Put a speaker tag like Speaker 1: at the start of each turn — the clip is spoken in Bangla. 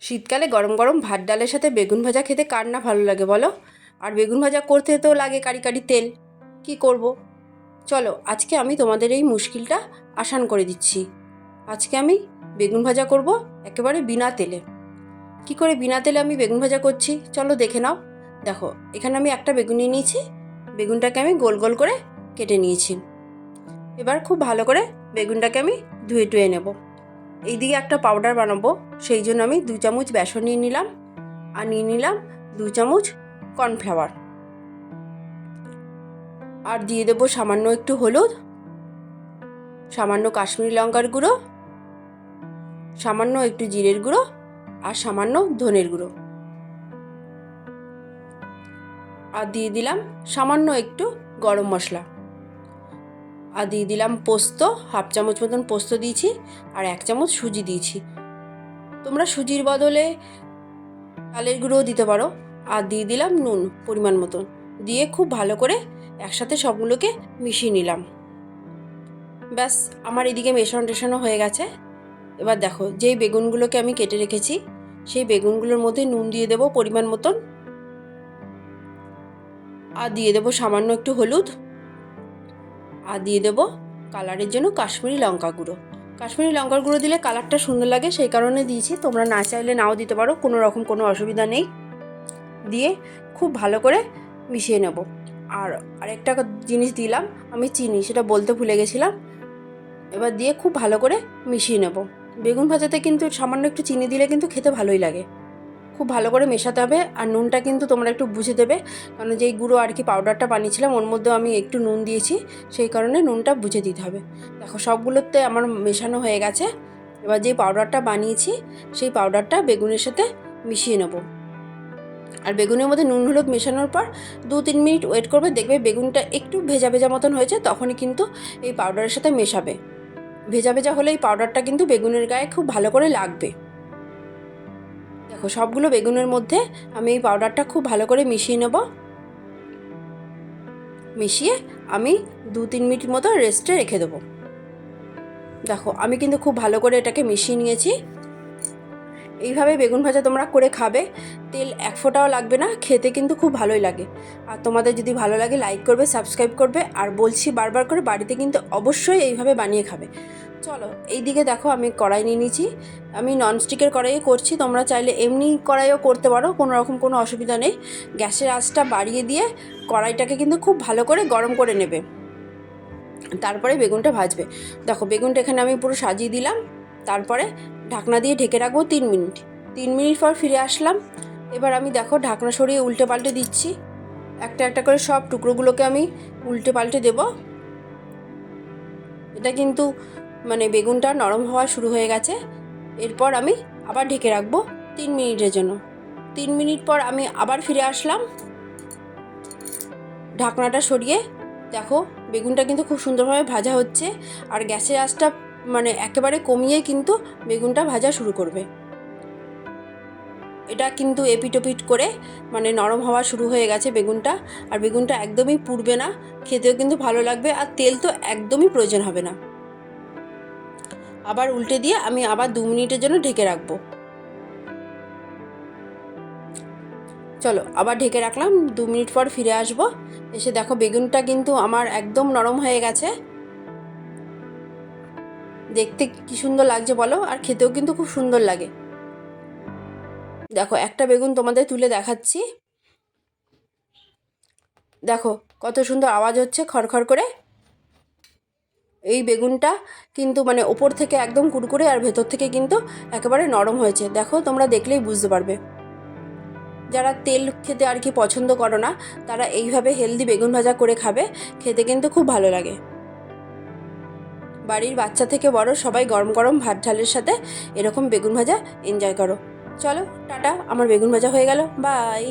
Speaker 1: শীতকালে গরম গরম ভাত ডালের সাথে বেগুন ভাজা খেতে কার না ভালো লাগে বলো। আর বেগুন ভাজা করতে তো লাগে কারি কারি তেল। কি করব, চলো আজকে আমি তোমাদের এই মুশকিলটা আসান করে দিচ্ছি। আজকে আমি বেগুন ভাজা করব একেবারে বিনা তেলে। কি করে বিনা তেলে আমি বেগুন ভাজা করছি চলো দেখে নাও। দেখো, এখানে আমি একটা বেগুন নিয়ে নিয়েছি। বেগুনটাকে আমি গোল গোল করে কেটে নিয়েছি। এবার খুব ভালো করে বেগুনটাকে আমি ধুয়ে টুয়ে নেব। এইদিকে একটা পাউডার বানাবো, সেই জন্য আমি 2 চামচ বেসন নিয়ে নিলাম আর নিয়ে নিলাম 2 চামচ কর্নফ্লাওয়ার। আর দিয়ে দেবো সামান্য একটু হলুদ, সামান্য কাশ্মীরি লঙ্কার গুঁড়ো, সামান্য একটু জিরের গুঁড়ো আর সামান্য ধনের গুঁড়ো। আর দিয়ে দিলাম সামান্য একটু গরম মশলা। আর দিয়ে দিলাম পোস্ত, 1/2 চামচ মতন পোস্ত দিয়েছি আর 1 চামচ সুজি দিয়েছি। তোমরা সুজির বদলে চালের গুঁড়োও দিতে পারো। আর দিয়ে দিলাম নুন পরিমাণ মতন, দিয়ে খুব ভালো করে একসাথে সবগুলোকে মিশিয়ে নিলাম। ব্যাস, আমার এদিকে মেশানো হয়ে গেছে। এবার দেখো, যেই বেগুনগুলোকে আমি কেটে রেখেছি সেই বেগুনগুলোর মধ্যে নুন দিয়ে দেবো পরিমাণ মতন। আর দিয়ে দেবো সামান্য একটু হলুদ। আর দিয়ে দেবো কালারের জন্য কাশ্মীরি লঙ্কা গুঁড়ো। কাশ্মীরি লঙ্কার গুঁড়ো দিলে কালারটা সুন্দর লাগে, সেই কারণে দিয়েছি। তোমরা না চাইলে নাও দিতে পারো, কোনো অসুবিধা নেই। দিয়ে খুব ভালো করে মিশিয়ে নেব। আর আরেকটা জিনিস দিলাম আমি, চিনি, সেটা বলতে ভুলে গেছিলাম। এবার দিয়ে খুব ভালো করে মিশিয়ে নেব। বেগুন ভাজাতে কিন্তু সামান্য একটু চিনি দিলে কিন্তু খেতে ভালোই লাগে। খুব ভালো করে মেশাতে হবে। আর নুনটা কিন্তু তোমরা একটু বুঝে দেবে, কারণ যেই গুঁড়ো আর কি পাউডারটা বানিয়েছিলাম ওর মধ্যেও আমি একটু নুন দিয়েছি, সেই কারণে নুনটা বুঝে দিতে হবে। দেখো, সবগুলোতে আমার মেশানো হয়ে গেছে। এবার যে পাউডারটা বানিয়েছি সেই পাউডারটা বেগুনের সাথে মিশিয়ে নেব। আর বেগুনের মধ্যে নুন হলুদ মেশানোর পর 2-3 মিনিট ওয়েট করবে, দেখবে বেগুনটা একটু ভেজা ভেজা মতন হয়েছে, তখনই কিন্তু এই পাউডারের সাথে মেশাবে। ভেজা ভেজা হলে এই পাউডারটা কিন্তু বেগুনের গায়ে খুব ভালো করে লাগবে। দেখো, সবগুলো বেগুনের মধ্যে আমি এই পাউডারটা খুব ভালো করে মিশিয়ে নেব। মিশিয়ে আমি 2-3 মিনিট মতো রেস্টে রেখে দেবো। দেখো, আমি কিন্তু খুব ভালো করে এটাকে মিশিয়ে নিয়েছি। এইভাবে বেগুন ভাজা তোমরা করে খাবে, তেল এক ফোঁটাও লাগবে না, খেতে কিন্তু খুব ভালোই লাগে। আর তোমাদের যদি ভালো লাগে লাইক করবে, সাবস্ক্রাইব করবে। আর বলছি বারবার করে, বাড়িতে কিন্তু অবশ্যই এইভাবে বানিয়ে খাবে। চলো, এইদিকে দেখো আমি কড়াই নিয়ে নিয়েছি। আমি ননস্টিকের কড়াইয়ে করছি, তোমরা চাইলে এমনি কড়াইও করতে পারো, কোনো অসুবিধা নেই। গ্যাসের আঁচটা বাড়িয়ে দিয়ে কড়াইটাকে কিন্তু খুব ভালো করে গরম করে নেবে, তারপরে বেগুনটা ভাজবে। দেখো, বেগুনটা এখানে আমি পুরো সাজিয়ে দিলাম। তারপরে ঢাকনা দিয়ে ঢেকে রাখবো 3 মিনিট। 3 মিনিট পর ফিরে আসলাম। এবার আমি দেখো ঢাকনা সরিয়ে উল্টে পাল্টে দিচ্ছি। একটা একটা করে সব টুকরোগুলোকে আমি উল্টে পাল্টে দেব। এটা কিন্তু বেগুনটা নরম হওয়া শুরু হয়ে গেছে। এরপর আমি আবার ঢেকে রাখবো 3 মিনিটের জন্য। 3 মিনিট পর আমি আবার ফিরে আসলাম। ঢাকনাটা সরিয়ে দেখো, বেগুনটা কিন্তু খুব সুন্দরভাবে ভাজা হচ্ছে। আর গ্যাসের আঁচটা একেবারে কমিয়ে কিন্তু বেগুনটা ভাজা শুরু করবে। এটা কিন্তু এপিট ওপিট করে নরম হওয়া শুরু হয়ে গেছে বেগুনটা। আর বেগুনটা একদমই পুড়বে না, খেতেও কিন্তু ভালো লাগবে। আর তেল তো একদমই প্রয়োজন হবে না। আবার উল্টে দিয়ে আমি আবার 2 মিনিটের জন্য ঢেকে রাখবো। চলো, আবার ঢেকে রাখলাম। 2 মিনিট পর ফিরে আসবো। এসে দেখো, বেগুনটা কিন্তু আমার একদম নরম হয়ে গেছে। দেখতে কি সুন্দর লাগছে বলো, আর খেতেও কিন্তু খুব সুন্দর লাগে। দেখো, একটা বেগুন তোমাদের তুলে দেখাচ্ছি। দেখো কত সুন্দর আওয়াজ হচ্ছে খড়খড় করে। এই বেগুনটা কিন্তু ওপর থেকে একদম কুরকুরে আর ভেতর থেকে কিন্তু একেবারে নরম হয়েছে। দেখো, তোমরা দেখলেই বুঝতে পারবে। যারা তেল খেতে আর কি পছন্দ করো না, তারা এইভাবে হেলদি বেগুন ভাজা করে খাবে, খেতে কিন্তু খুব ভালো লাগে। বাড়ির বাচ্চা থেকে বড় সবাই গরম গরম ভাত ঢালের সাথে এরকম বেগুন ভাজা এনজয় করো। চলো টাটা, আমার বেগুন ভাজা হয়ে গেল, বাই।